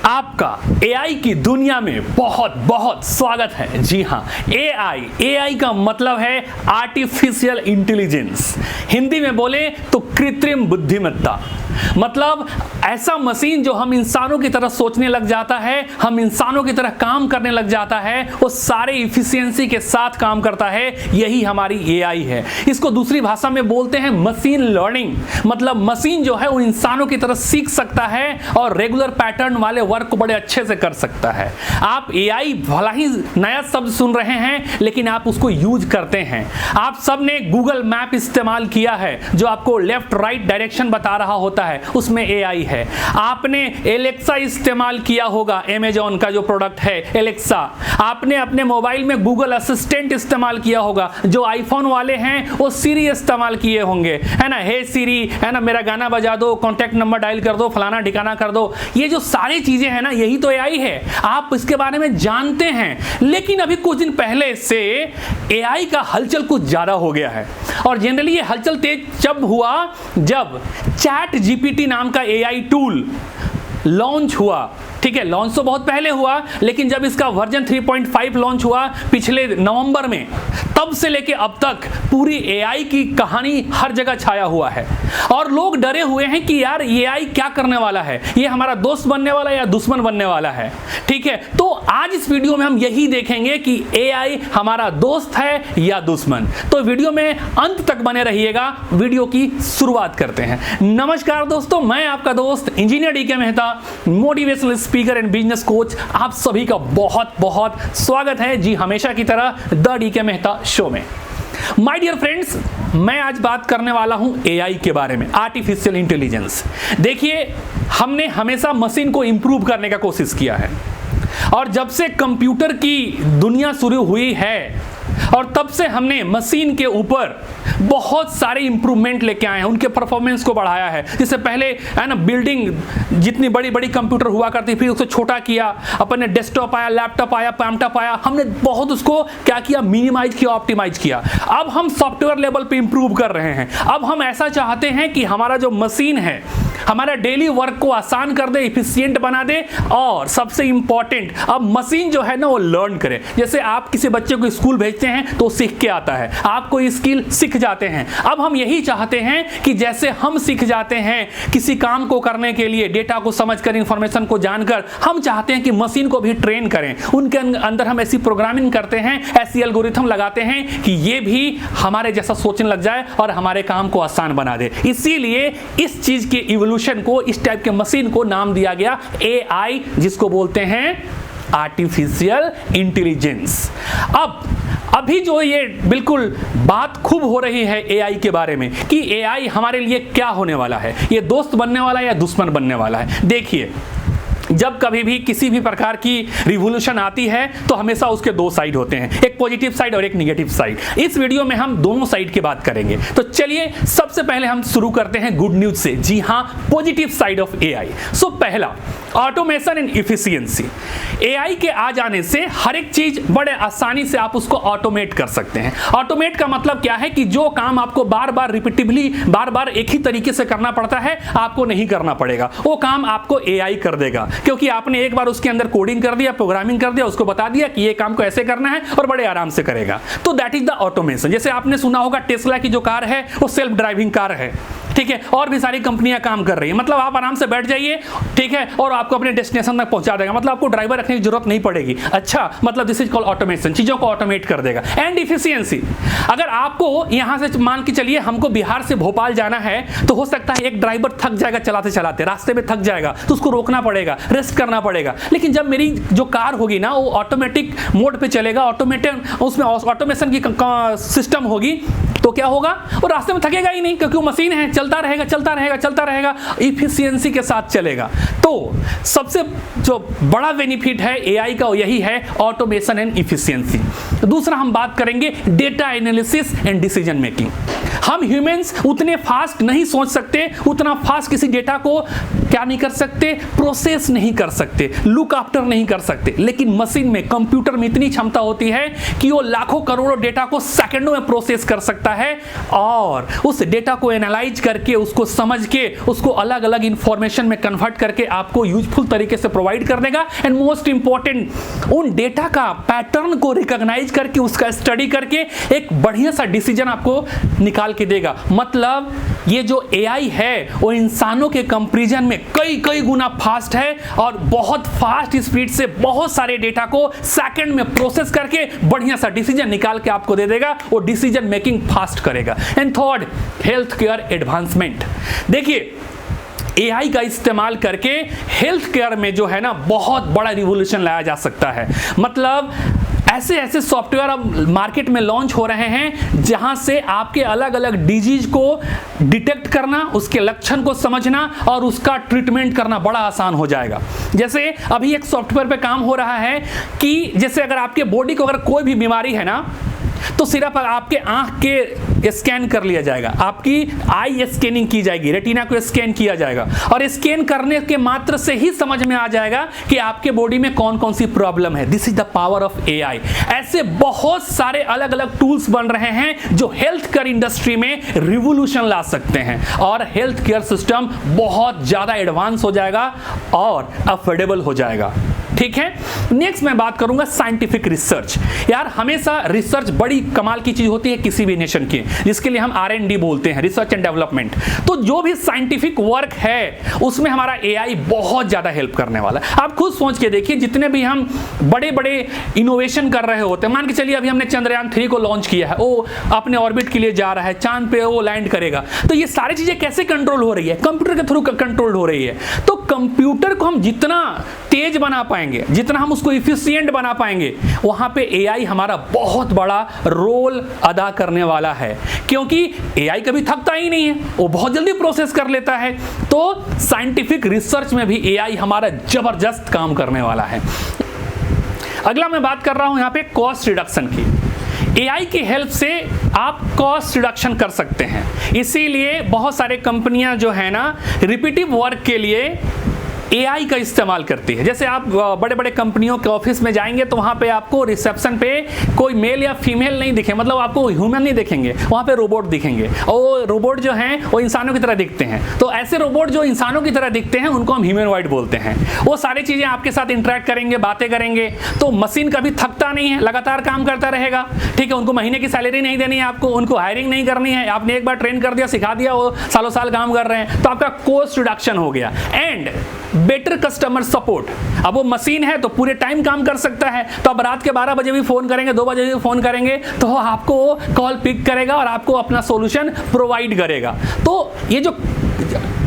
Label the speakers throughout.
Speaker 1: आपका एआई की दुनिया में बहुत बहुत स्वागत है। जी हाँ, एआई का मतलब है आर्टिफिशियल इंटेलिजेंस। हिंदी में बोले तो कृत्रिम बुद्धिमत्ता। मतलब ऐसा मशीन जो हम इंसानों की तरह सोचने लग जाता है, हम इंसानों की तरह काम करने लग जाता है, वो सारे इफिशियंसी के साथ काम करता है, यही हमारी एआई है। इसको दूसरी भाषा में बोलते हैं मशीन लर्निंग। मतलब मशीन जो है वो इंसानों की तरह सीख सकता है और रेगुलर पैटर्न वाले वर्क को बड़े अच्छे से कर सकता है। आप एआई भला ही नया शब्द सुन रहे हैं, लेकिन आप उसको यूज करते हैं। आप सब ने गूगल मैप इस्तेमाल किया है जो आपको लेफ्ट राइट डायरेक्शन बता रहा होता है, उसमें एआई है। आपने एलेक्सा इस्तेमाल किया होगा, अमेज़न का जो प्रोडक्ट है एलेक्सा। आपने अपने मोबाइल में गूगल असिस्टेंट इस्तेमाल किया होगा। जो आईफोन वाले हैं वो सीरी इस्तेमाल किए होंगे, है ना। हे सीरी, है ना, मेरा गाना बजा दो, कॉन्टैक्ट नंबर डायल कर दो, फलाना ठिकाना कर दो। ये जो सारी चीजें हैं ना, यही तो एआई है। आप इसके बारे में जानते हैं, लेकिन अभी कुछ दिन पहले से एआई का हलचल कुछ ज्यादा हो गया है। और जनरली ये हलचल तेज जब हुआ जब चैट जीपीटी नाम का एआई टूल लॉन्च हुआ। ठीक है, लॉन्च तो बहुत पहले हुआ, लेकिन जब इसका वर्जन 3.5 लॉन्च हुआ पिछले नवंबर में, तब से लेके अब तक पूरी एआई की कहानी हर जगह छाया हुआ है। और लोग डरे हुए हैं कि यार एआई क्या करने वाला है, ये हमारा दोस्त बनने वाला है या दुश्मन बनने वाला है। ठीक है, तो आज इस वीडियो में हम यही देखेंगे कि एआई हमारा दोस्त है या दुश्मन। तो वीडियो में अंत तक बने रहिएगा। वीडियो की शुरुआत करते हैं। नमस्कार दोस्तों, मैं आपका दोस्त engineer D K Mehta, motivational speaker and business coach. आप सभी का बहुत बहुत स्वागत है जी, हमेशा की तरह द डीके मेहता शो में। माय डियर फ्रेंड्स, मैं आज बात करने वाला हूं एआई के बारे में, आर्टिफिशियल इंटेलिजेंस। देखिए, हमने हमेशा मशीन को इंप्रूव करने का कोशिश किया है, और जब से कंप्यूटर की दुनिया शुरू हुई है और तब से हमने मशीन के ऊपर बहुत सारे इंप्रूवमेंट लेके आए हैं, उनके परफॉर्मेंस को बढ़ाया है। जिससे पहले है ना, बिल्डिंग जितनी बड़ी बड़ी कंप्यूटर हुआ करती, फिर उसको छोटा किया, अपने डेस्कटॉप आया, लैपटॉप आया, पैमटॉप आया, हमने बहुत उसको क्या किया, मिनिमाइज किया, ऑप्टिमाइज किया। अब हम सॉफ्टवेयर लेवल पे इंप्रूव कर रहे हैं। अब हम ऐसा चाहते हैं कि हमारा जो मशीन है हमारा डेली वर्क को आसान कर दे, इफिशिएंट बना दे, और सबसे इंपॉर्टेंट, अब मशीन जो है ना वो लर्न करे। जैसे आप किसी बच्चे को स्कूल भेजते हैं तो सीख के आता है, आप कोई स्किल सीख जाते हैं। अब हम यही चाहते हैं कि जैसे हम सीख जाते हैं किसी काम को करने के लिए, डेटा को समझकर, इंफॉर्मेशन को जानकर, हम चाहते हैं कि मशीन को भी ट्रेन करें। उनके अंदर हम ऐसी प्रोग्रामिंग करते हैं, ऐसी एल्गोरिथम लगाते हैं कि ये भी हमारे जैसा सोचने लग जाए और हमारे काम को आसान बना दे। इसीलिए इस चीज के इवोल्यूशन को, इस टाइप के मशीन को नाम दिया गया एआई, जिसको बोलते हैं आर्टिफिशियल इंटेलिजेंस। अभी जो ये बिल्कुल बात खूब हो रही है एआई के बारे में कि एआई हमारे लिए क्या होने वाला है, ये दोस्त बनने वाला है या दुश्मन बनने वाला है। देखिए, जब कभी भी किसी भी प्रकार की रिवॉल्यूशन आती है तो हमेशा उसके दो साइड होते हैं, एक पॉजिटिव साइड और एक नेगेटिव साइड। इस वीडियो में हम दोनों साइड की बात करेंगे। तो चलिए सबसे पहले हम शुरू करते हैं गुड न्यूज से। जी हां, पॉजिटिव साइड ऑफ एआई। सो पहला, ऑटोमेशन एंड इफिशियंसी। एआई के आ जाने से हर एक चीज बड़े आसानी से आप उसको ऑटोमेट कर सकते हैं। ऑटोमेट का मतलब क्या है कि जो काम आपको बार बार रिपीटिवली, बार बार एक ही तरीके से करना पड़ता है, आपको नहीं करना पड़ेगा। वो काम आपको एआई कर देगा, क्योंकि आपने एक बार उसके अंदर कोडिंग कर दिया, प्रोग्रामिंग कर दिया, उसको बता दिया कि ये काम को ऐसे करना है, और बड़े आराम से करेगा। तो दैट इज द ऑटोमेशन। जैसे आपने सुना होगा टेस्ला की जो कार है वो सेल्फ ड्राइविंग कार है। ठीक है, और भी सारी कंपनियां काम कर रही है। मतलब आप आराम से बैठ जाइए, ठीक है, और आपको अपने डेस्टिनेशन तक पहुंचा देगा। मतलब आपको ड्राइवर रखने की जरूरत नहीं पड़ेगी। अच्छा, मतलब दिस इज कॉल्ड ऑटोमेशन, चीजों को ऑटोमेट कर देगा। एंड इफिशियंसी, अगर आपको यहां से मान के चलिए हमको बिहार से भोपाल जाना है, तो हो सकता है एक ड्राइवर थक जाएगा चलाते चलाते, रास्ते में थक जाएगा, तो उसको रोकना पड़ेगा, रेस्ट करना पड़ेगा। लेकिन जब मेरी जो कार होगी ना वो ऑटोमेटिक मोड पे चलेगा, ऑटोमेटेड, उसमें ऑटोमेशन की सिस्टम होगी, तो क्या होगा, वो रास्ते में थकेगा ही नहीं, क्योंकि वो मशीन है, चलता रहेगा चलता रहेगा चलता रहेगा, इफिशियंसी के साथ चलेगा। तो सबसे जो बड़ा बेनिफिट है एआई का यही है, ऑटोमेशन एंड इफिशियंसी। दूसरा हम बात करेंगे data analysis and decision making. हम ह्यूमंस उतने फास्ट नहीं सोच सकते, उतना फास्ट किसी डेटा को क्या नहीं कर सकते, प्रोसेस नहीं कर सकते, लुक आफ्टर नहीं कर सकते। लेकिन मशीन में, कंप्यूटर में इतनी क्षमता होती है कि वो लाखों करोड़ों डेटा को सेकंडों में प्रोसेस कर सकता है और उस डेटा को एनालाइज करके, उसको समझ के, उसको अलग अलग इंफॉर्मेशन में कन्वर्ट करके आपको यूजफुल तरीके से प्रोवाइड कर देगा। एंड मोस्ट इंपॉर्टेंट, उन डेटा का पैटर्न को रिकॉग्नाइज करके, उसका स्टडी करके एक बढ़िया सा डिसीजन आपको निकाल के देगा। मतलब ये जो एआई है वो इंसानों के कंपैरिजन में कई कई गुना फास्ट है और बहुत फास्ट स्पीड से बहुत सारे डेटा को सेकंड में प्रोसेस करके बढ़िया सा डिसीजन निकाल के आपको दे देगा। वो डिसीजन मेकिंग फास्ट करेगा। And third, health care advancement. देखिए, एआई का इस्तेमाल करके हेल्थ केयर में जो है ना बहुत बड़ा रिवॉल्यूशन लाया जा सकता है। मतलब ऐसे ऐसे सॉफ्टवेयर अब मार्केट में लॉन्च हो रहे हैं जहां से आपके अलग अलग डिजीज को डिटेक्ट करना, उसके लक्षण को समझना और उसका ट्रीटमेंट करना बड़ा आसान हो जाएगा। जैसे अभी एक सॉफ्टवेयर पे काम हो रहा है कि जैसे अगर आपके बॉडी को अगर कोई भी बीमारी है ना, तो सिर्फ आपके आंख के स्कैन कर लिया जाएगा, आपकी आई स्कैनिंग की जाएगी, रेटिना को स्कैन किया जाएगा और स्कैन करने के मात्र से ही समझ में आ जाएगा कि आपके बॉडी में कौन कौन सी प्रॉब्लम है। This is the power of AI. ऐसे बहुत सारे अलग अलग टूल्स बन रहे हैं जो हेल्थ केयर इंडस्ट्री में रिवॉल्यूशन ला सकते हैं और हेल्थ केयर सिस्टम बहुत ज्यादा एडवांस हो जाएगा और अफोर्डेबल हो जाएगा। ठीक है, नेक्स्ट मैं बात करूंगा साइंटिफिक रिसर्च। यार हमेशा रिसर्च बड़ी कमाल की चीज होती है किसी भी नेशन की, जिसके लिए हम R&D बोलते हैं, रिसर्च एंड डेवलपमेंट। तो जो भी साइंटिफिक वर्क है उसमें हमारा एआई बहुत ज्यादा हेल्प करने वाला है। आप खुद सोच के देखिए, जितने भी हम बड़े बड़े इनोवेशन कर रहे होते हैं, मान के चलिए अभी हमने चंद्रयान 3 को लॉन्च किया है, वो अपने ऑर्बिट के लिए जा रहा है, चांद पे वो लैंड करेगा। तो ये सारी चीजें कैसे कंट्रोल हो रही है? कंप्यूटर के थ्रू कंट्रोल हो रही है। तो कंप्यूटर को हम जितना तेज बना पाएंगे, जितना हम उसको इफिशिएंट बना पाएंगे, वहां पे एआई हमारा बहुत बड़ा रोल अदा करने वाला है, क्योंकि एआई कभी थकता ही नहीं है, वो बहुत जल्दी प्रोसेस कर लेता है। तो साइंटिफिक रिसर्च में भी एआई हमारा जबरदस्त काम करने वाला है। अगला मैं बात कर रहा हूं यहां पे कॉस्ट रिडक्शन की। एआई की हेल्प से आप कॉस्ट रिडक्शन कर सकते हैं, इसीलिए बहुत सारे कंपनियां जो है ना रिपीटिव वर्क के लिए एआई का इस्तेमाल करती है। जैसे आप बड़े बड़े कंपनियों के ऑफिस में जाएंगे तो वहां पे आपको रिसेप्शन पे कोई मेल या फीमेल नहीं दिखे, मतलब आपको ह्यूमन नहीं दिखेंगे, वहां पे रोबोट दिखेंगे और वो रोबोट जो हैं वो इंसानों की तरह दिखते हैं। तो ऐसे रोबोट जो इंसानों की तरह दिखते हैं उनको हम ह्यूमनॉइड बोलते हैं। वो सारी चीजें आपके साथ इंटरेक्ट करेंगे, बातें करेंगे, तो मशीन कभी थकता नहीं है, लगातार काम करता रहेगा। ठीक है, उनको महीने की सैलरी नहीं देनी है, आपको उनको हायरिंग नहीं करनी है, आपने एक बार ट्रेन कर दिया, सिखा दिया, वो सालों साल काम कर रहे हैं, तो आपका कॉस्ट रिडक्शन हो गया। And better customer support. अब वो मशीन है तो पूरे टाइम काम कर सकता है, तो अब रात के 12 बजे भी फोन करेंगे, 2 बजे भी फोन करेंगे तो आपको कॉल पिक करेगा और आपको अपना सॉल्यूशन प्रोवाइड करेगा। तो ये जो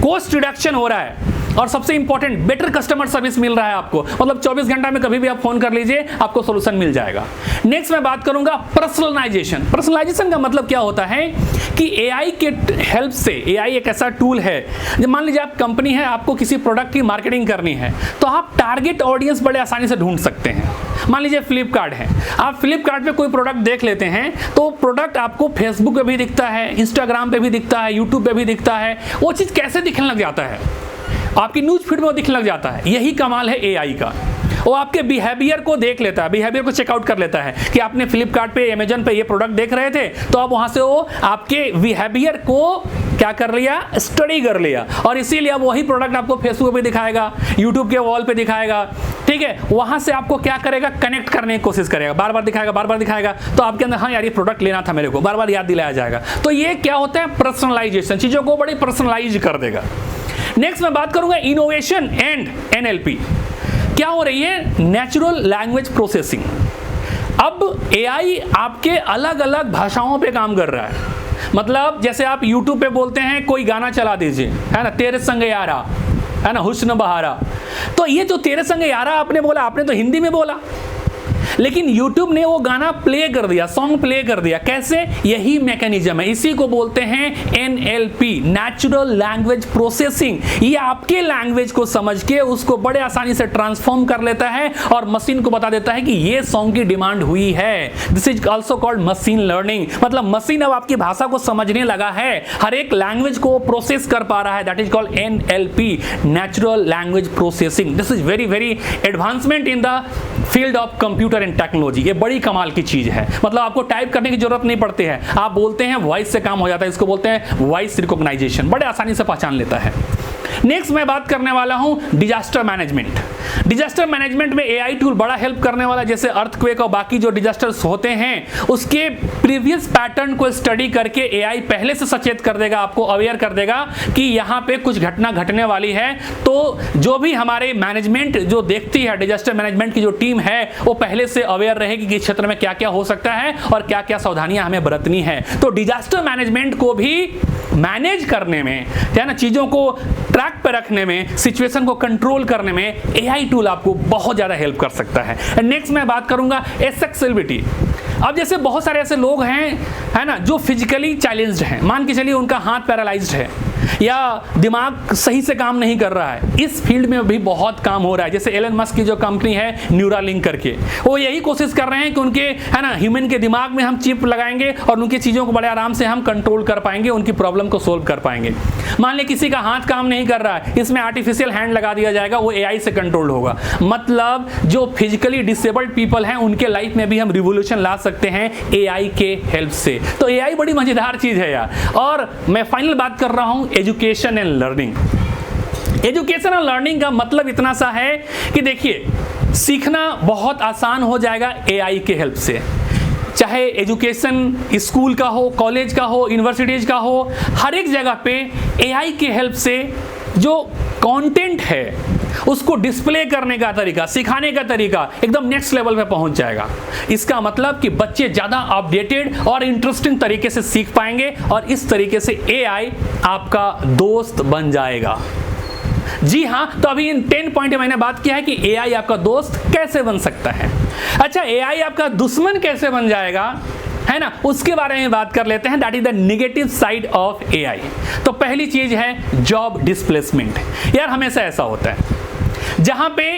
Speaker 1: कॉस्ट रिडक्शन हो रहा है और सबसे इंपॉर्टेंट बेटर कस्टमर सर्विस मिल रहा है आपको, मतलब 24 घंटा में कभी भी आप फोन कर लीजिए, आपको सॉल्यूशन मिल जाएगा। नेक्स्ट मैं बात करूंगा पर्सनलाइजेशन। पर्सनलाइजेशन का मतलब क्या होता है कि एआई के हेल्प से, एआई एक ऐसा टूल है, जब मान लीजिए आप कंपनी है, आपको किसी प्रोडक्ट की मार्केटिंग करनी है तो आप टारगेट ऑडियंस बड़े आसानी से ढूंढ सकते हैं। मान लीजिए फ्लिपकार्ट है, आप फ्लिपकार्ट पे कोई प्रोडक्ट देख लेते हैं तो प्रोडक्ट आपको फेसबुक पे भी दिखता है, इंस्टाग्राम पे भी दिखता है, यूट्यूब पे भी दिखता है। वो चीज कैसे दिखने लग जाता है? आपकी न्यूज फीड में वो दिखने लग जाता है। यही कमाल है एआई का। वो आपके बिहेवियर को देख लेता है, बिहेवियर को चेकआउट कर लेता है कि आपने फ्लिपकार्ट पे, अमेजन पे ये प्रोडक्ट देख रहे थे, तो अब वहां से वो आपके बिहेवियर को क्या कर लिया, स्टडी कर लिया, और इसीलिए अब वही प्रोडक्ट आपको फेसबुक पे दिखाएगा, यूट्यूब के वॉल पे दिखाएगा। ठीक है, वहां से आपको क्या करेगा, कनेक्ट करने की कोशिश करेगा, बार बार दिखाएगा, बार बार दिखाएगा, तो आपके अंदर हाँ यार ये प्रोडक्ट लेना था मेरे को, बार बार याद दिलाया जाएगा। तो ये क्या होता है, पर्सनलाइजेशन, चीजों को बड़ी पर्सनलाइज कर देगा। नेक्स्ट मैं बात करूंगा इनोवेशन एंड एनएलपी। क्या हो रही है, नेचुरल लैंग्वेज प्रोसेसिंग। अब एआई आपके अलग अलग भाषाओं पे काम कर रहा है। मतलब जैसे आप YouTube पे बोलते हैं कोई गाना चला दीजिए, है ना, तेरे संग यारा, है ना, हुस्न बहारा, तो ये जो तेरे संग यारा आपने बोला, आपने तो हिंदी में बोला, लेकिन YouTube ने वो गाना प्ले कर दिया, सॉन्ग प्ले कर दिया। कैसे? यही मैकेनिज्म है, इसी को बोलते हैं NLP, नेचुरल लैंग्वेज प्रोसेसिंग। ये आपके लैंग्वेज को समझ के उसको बड़े आसानी से ट्रांसफॉर्म कर लेता है और मशीन को बता देता है कि ये सॉन्ग की डिमांड हुई है। This is also called machine learning. मतलब मशीन अब आपकी भाषा को समझने लगा है, हर एक लैंग्वेज को प्रोसेस कर पा रहा है। That is called NLP, natural language processing. This is very very advancement in the field of computer and technology. ये बड़ी कमाल की चीज है। मतलब आपको टाइप करने की जरूरत नहीं पड़ती है, आप बोलते हैं वॉइस से काम हो जाता है। इसको बोलते हैं वॉइस रिकॉग्नाइजेशन, बड़े आसानी से पहचान लेता है। नेक्स्ट मैं बात करने वाला हूं डिजास्टर मैनेजमेंट। डिजास्टर मैनेजमेंट में एआई टूल बड़ा हेल्प करने वाला, जैसे अर्थक्वेक और बाकी जो डिजास्टर्स होते हैं उसके प्रीवियस पैटर्न को स्टडी करके एआई पहले से सचेत कर देगा, आपको अवेयर कर देगा कि यहाँ पे कुछ घटना घटने वाली है। तो जो भी हमारे मैनेजमेंट जो देखती है, डिजास्टर मैनेजमेंट की जो टीम है, वो पहले से अवेयर रहेगी कि क्षेत्र में क्या क्या हो सकता है और क्या क्या सावधानियां हमें बरतनी है। तो डिजास्टर मैनेजमेंट को भी मैनेज करने में, क्या ना, चीजों को ट्रैक पे रखने में, सिचुएशन को कंट्रोल करने में एआई टूल आपको बहुत ज्यादा हेल्प कर सकता है। नेक्स्ट मैं बात करूंगा एक्सेसिबिलिटी। अब जैसे बहुत सारे ऐसे लोग हैं, है ना, जो फिजिकली चैलेंज्ड हैं, मान के चलिए उनका हाथ पैरालाइज्ड है या दिमाग सही से काम नहीं कर रहा है। इस फील्ड में भी बहुत काम हो रहा है। जैसे एलन मस्क की जो कंपनी है न्यूरालिंक करके, वो यही कोशिश कर रहे हैं कि उनके, है ना, ह्यूमन के दिमाग में हम चिप लगाएंगे और उनकी चीज़ों को बड़े आराम से हम कंट्रोल कर पाएंगे, उनकी प्रॉब्लम को सोल्व कर पाएंगे। मान लें किसी का हाथ काम नहीं कर रहा है, इसमें आर्टिफिशियल हैंड लगा दिया जाएगा, वो एआई से कंट्रोल होगा। मतलब जो फिजिकली डिसेबल्ड पीपल हैं उनके लाइफ में भी हम रिवोल्यूशन ला सकते हैं एआई के हेल्प से। तो एआई बड़ी मजेदार चीज है यार। और मैं फाइनल बात कर रहा हूं एजुकेशन एंड लर्निंग। एजुकेशन और लर्निंग का मतलब इतना सा है कि देखिए, सीखना बहुत आसान हो जाएगा एआई के हेल्प से। चाहे एजुकेशन स्कूल का हो, कॉलेज का हो, यूनिवर्सिटीज का हो, हर एक जगह पे एआई के हेल्प से जो कंटेंट है उसको डिस्प्ले करने का तरीका, सिखाने का तरीका एकदम नेक्स्ट लेवल पे पहुंच जाएगा। इसका मतलब कि बच्चे ज़्यादा अपडेटेड और इंटरेस्टिंग तरीके से सीख पाएंगे और इस तरीके से एआई आपका दोस्त बन जाएगा। जी हाँ, तो अभी इन 10 पॉइंट मैंने बात किया है कि एआई आपका दोस्त कैसे बन सकता है। अच्छा, एआई आपका दुश्मन कैसे बन जाएगा, है ना, उसके बारे में बात कर लेते हैं। That is the negative side of AI. तो पहली चीज है जॉब डिस्प्लेसमेंट। यार हमेशा ऐसा होता है, जहां पे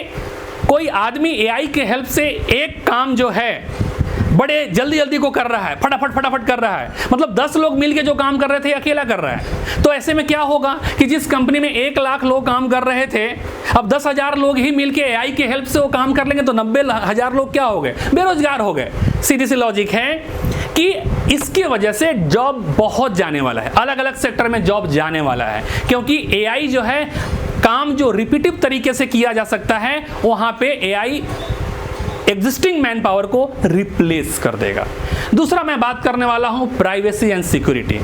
Speaker 1: कोई आदमी एआई के हेल्प से एक काम जो है बड़े जल्दी जल्दी को कर रहा है, फटाफट कर रहा है, मतलब 10 लोग मिलके जो काम कर रहे थे अकेला कर रहा है। तो ऐसे में क्या होगा कि जिस कंपनी में 1 लाख लोग काम कर रहे थे, अब 10,000 लोग ही मिलके एआई के हेल्प से वो काम कर लेंगे, तो 90,000 लोग क्या हो गए, बेरोजगार हो गए। सीधी सी लॉजिक है कि इसकी वजह से जॉब बहुत जाने वाला है, अलग अलग सेक्टर में जॉब जाने वाला है, क्योंकि एआई जो है काम जो रिपीटिव तरीके से किया जा सकता है वहां पे एआई एग्जिस्टिंग मैन पावर को रिप्लेस कर देगा। दूसरा मैं बात करने वाला हूं प्राइवेसी एंड सिक्योरिटी।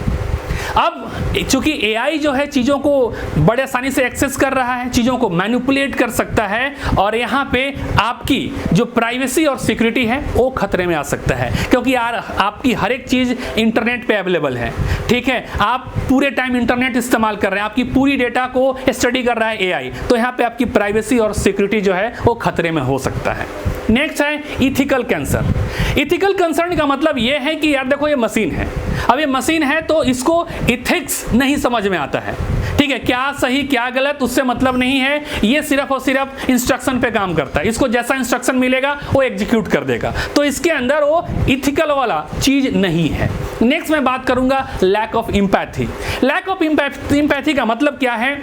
Speaker 1: अब चूंकि एआई जो है चीज़ों को बड़े आसानी से एक्सेस कर रहा है, चीज़ों को मैनिपुलेट कर सकता है, और यहाँ पे आपकी जो प्राइवेसी और सिक्योरिटी है वो खतरे में आ सकता है, क्योंकि यार आपकी हर एक चीज़ इंटरनेट पे अवेलेबल है। ठीक है, आप पूरे टाइम इंटरनेट इस्तेमाल कर रहे हैं, आपकी पूरी डेटा को स्टडी कर रहा है एआई, तो यहाँ पे आपकी प्राइवेसी और सिक्योरिटी जो है वो खतरे में हो सकता है। नेक्स्ट है इथिकल कंसर्न। इथिकल कंसर्न का मतलब ये है कि यार देखो, ये मशीन है, अब ये मशीन है तो इसको इथिक्स नहीं समझ में आता है। ठीक है, क्या सही क्या गलत उससे मतलब नहीं है, ये सिर्फ और सिर्फ इंस्ट्रक्शन पे काम करता है, इसको जैसा इंस्ट्रक्शन मिलेगा वो एग्जीक्यूट कर देगा, तो इसके अंदर वो इथिकल वाला चीज नहीं है। नेक्स्ट मैं बात करूंगा lack of empathy. Lack of empathy का मतलब क्या है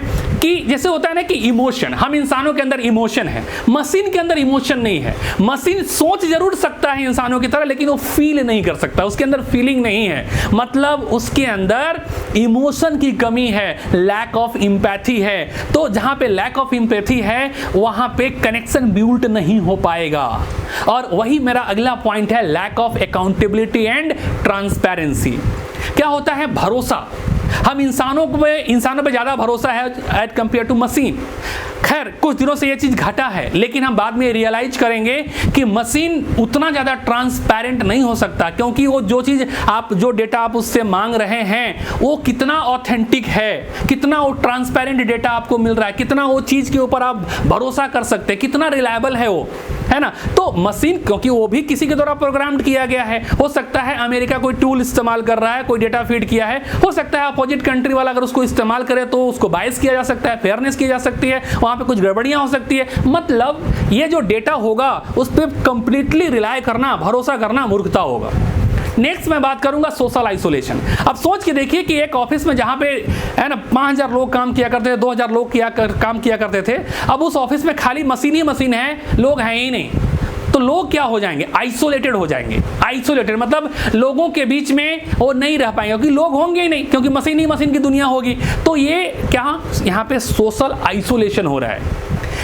Speaker 1: कि जैसे होता है ना कि इमोशन, हम इंसानों के अंदर इमोशन है, मशीन के अंदर इमोशन नहीं है। मशीन सोच जरूर सकता है इंसानों की तरह, लेकिन वो फील नहीं कर सकता, उसके अंदर फीलिंग नहीं है, मतलब उसके अंदर इमोशन की कमी है, लैक ऑफ एम्पैथी है। तो जहां पे लैक ऑफ एम्पैथी है वहां पे कनेक्शन बिल्ड नहीं हो पाएगा। और वही मेरा अगला पॉइंट है, lack of accountability and transparency. क्या होता है, भरोसा। हम इंसानों पे ज़्यादा भरोसा है एज कंपेयर टू मशीन। खैर कुछ दिनों से ये चीज घटा है, लेकिन हम बाद में रियलाइज करेंगे कि मशीन उतना ज्यादा ट्रांसपेरेंट नहीं हो सकता, क्योंकि वो जो डेटा आप उससे मांग रहे हैं वो कितना ऑथेंटिक है, कितना वो ट्रांसपेरेंट डेटा आपको मिल रहा है, कितना वो चीज के ऊपर आप भरोसा कर सकते हैं, कितना रिलायबल है वो, है ना। तो मशीन क्योंकि वो भी किसी के द्वारा प्रोग्राम्ड किया गया है, हो सकता है अमेरिका कोई टूल इस्तेमाल कर रहा है, कोई डेटा फीड किया है, हो सकता है अपोजिट कंट्री वाला अगर उसको इस्तेमाल करे तो उसको बायस किया जा सकता है, फेयरनेस की जा सकती है, वहां पे कुछ गड़बड़ियां हो सकती है। मतलब ये जो डेटा होगा उस पर कंप्लीटली रिलाय करना, भरोसा करना मूर्खता होगा। नेक्स्ट मैं बात करूंगा सोशल आइसोलेशन। अब सोच के देखिए कि एक ऑफिस में जहां पे है ना 5000 लोग काम किया करते थे, 2000 लोग काम किया करते थे, अब उस ऑफिस में खाली मशीन ही मशीन है, लोग हैं ही नहीं, तो लोग क्या हो जाएंगे, आइसोलेटेड हो जाएंगे। आइसोलेटेड मतलब लोगों के बीच में वो नहीं रह पाएंगे, क्योंकि लोग होंगे ही नहीं, क्योंकि मशीन ही मशीन की दुनिया होगी। तो ये क्या यहाँ पे सोशल आइसोलेशन हो रहा है।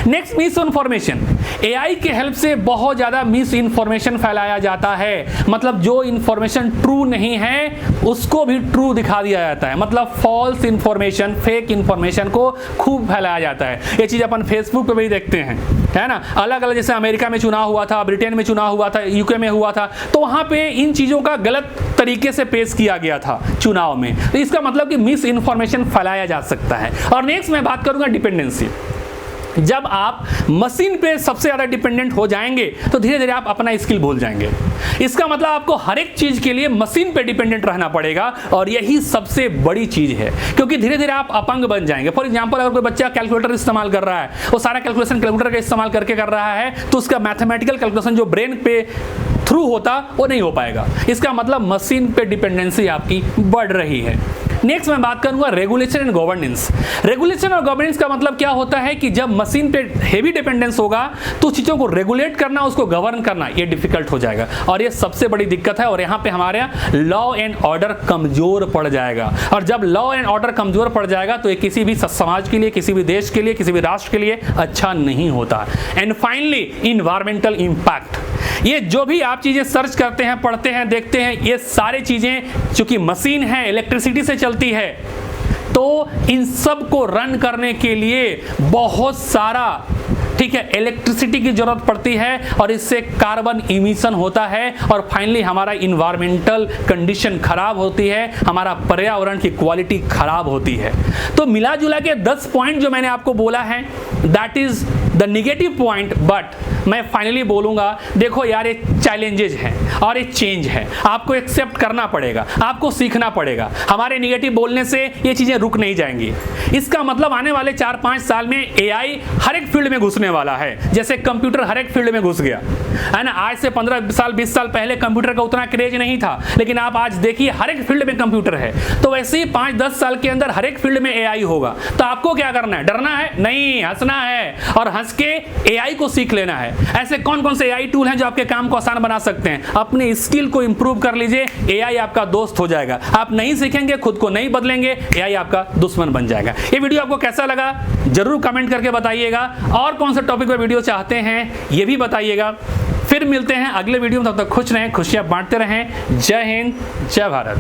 Speaker 1: Next, miss information. एआई के हेल्प से बहुत ज्यादा मिस इन्फॉर्मेशन फैलाया जाता है, मतलब जो इन्फॉर्मेशन ट्रू नहीं है उसको भी ट्रू दिखा दिया जाता है, मतलब फॉल्स इन्फॉर्मेशन, फेक इन्फॉर्मेशन को खूब फैलाया जाता है। ये चीज अपन फेसबुक पे भी देखते हैं, है ना। अलग अलग, जैसे अमेरिका में चुनाव हुआ था, ब्रिटेन में चुनाव हुआ था, यूके में हुआ था, तो वहां पे इन चीजों का गलत तरीके से पेश किया गया था चुनाव में। तो इसका मतलब कि मिस इन्फॉर्मेशन फैलाया जा सकता है। और नेक्स्ट मैं बात करूंगा डिपेंडेंसी। जब आप मशीन पे सबसे ज्यादा डिपेंडेंट हो जाएंगे तो धीरे धीरे आप अपना स्किल भूल जाएंगे। इसका मतलब आपको हर एक चीज के लिए मशीन पे डिपेंडेंट रहना पड़ेगा, और यही सबसे बड़ी चीज है, क्योंकि धीरे धीरे आप अपंग बन जाएंगे। फॉर एग्जांपल, अगर कोई बच्चा कैलकुलेटर इस्तेमाल कर रहा है, वो सारा कैलकुलेशन कैलकुलेटर का इस्तेमाल करके कर रहा है, तो उसका मैथमेटिकल कैलकुलेशन जो ब्रेन पे थ्रू होता वो नहीं हो पाएगा। इसका मतलब मशीन पे डिपेंडेंसी आपकी बढ़ रही है। नेक्स्ट मैं बात करूंगा रेगुलेशन एंड गवर्नेंस। रेगुलेशन और गवर्नेंस का मतलब क्या होता है कि जब मशीन पे हेवी डिपेंडेंस होगा तो चीजों को रेगुलेट करना, उसको गवर्न करना ये डिफिकल्ट हो जाएगा, और ये सबसे बड़ी दिक्कत है। और यहाँ पे हमारे लॉ एंड ऑर्डर कमजोर पड़ जाएगा, और जब लॉ एंड ऑर्डर कमजोर पड़ जाएगा तो ये किसी भी समाज के लिए, किसी भी देश के लिए, किसी भी राष्ट्र के लिए अच्छा नहीं होता। And finally environmental impact. ये जो भी आप चीजें सर्च करते हैं, पढ़ते हैं, देखते हैं, ये सारी चीजें चूंकि मशीन है, इलेक्ट्रिसिटी से चलती है, तो इन सब को रन करने के लिए बहुत सारा इलेक्ट्रिसिटी की जरूरत पड़ती है, और इससे कार्बन इमिशन होता है, और फाइनली हमारा इन्वायरमेंटल कंडीशन खराब होती है, हमारा पर्यावरण की क्वालिटी खराब होती है। तो मिला जुला के 10 पॉइंट जो मैंने आपको बोला है, that is the negative point, but मैं फाइनली बोलूंगा, देखो यार ये चैलेंजेज हैं और ये चेंज है, आपको एक्सेप्ट करना पड़ेगा, आपको सीखना पड़ेगा। हमारे निगेटिव बोलने से ये चीजें रुक नहीं जाएंगी। इसका मतलब आने वाले 4-5 साल में एआई हर एक फील्ड में घुसने वाला है, जैसे कंप्यूटर हर एक फील्ड में घुस गया है ना। आज से 15 साल 20 साल पहले कंप्यूटर का उतना क्रेज नहीं था, लेकिन आप आज देखिए हर एक फील्ड में कंप्यूटर है। तो वैसे ही 5-10 साल के अंदर हर एक फील्ड में एआई होगा। तो आपको क्या करना है, डरना है नहीं, हंसना है, और हंस के एआई को सीख लेना है। ऐसे कौन कौन से एआई टूल हैं जो आपके काम को आसान बना सकते हैं, अपने स्किल को इंप्रूव कर लीजिए, एआई आपका दोस्त हो जाएगा। आप नहीं सीखेंगे, खुद को नहीं बदलेंगे, एआई आपका दुश्मन बन जाएगा। ये वीडियो आपको कैसा लगा जरूर कमेंट करके बताइएगा, और कौन सा टॉपिक पे वीडियो चाहते हैं ये भी बताइएगा। फिर मिलते हैं अगले वीडियो में, तब तक खुश रहें, खुशियां बांटते रहें। जय हिंद, जय भारत।